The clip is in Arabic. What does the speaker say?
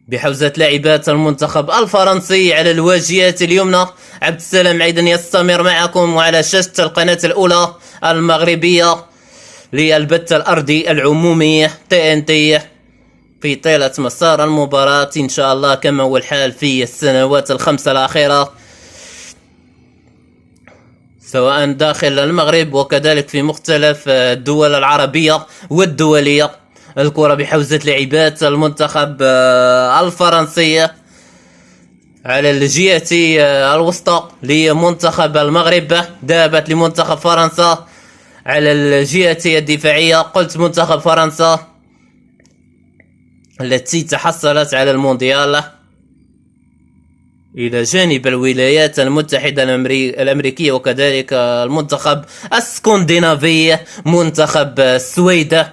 بحوزة لاعبات المنتخب الفرنسي على الواجهة اليمنى. عبد السلام أيضا يستمر معكم وعلى شاشة القناة الأولى المغربية للبث الأرضي العمومي TNT في طيلة مسار المباراة إن شاء الله، كما هو الحال في السنوات الخمسة الأخيرة سواء داخل المغرب وكذلك في مختلف الدول العربية والدولية. الكرة بحوزة لاعبات المنتخب الفرنسي على الجهة الوسطى لمنتخب المغرب، ذهبت لمنتخب فرنسا على الجهة الدفاعية. قلت منتخب فرنسا التي تحصلت على المونديال إلى جانب الولايات المتحدة الأمريكية وكذلك المنتخب الاسكندنافي منتخب السويد.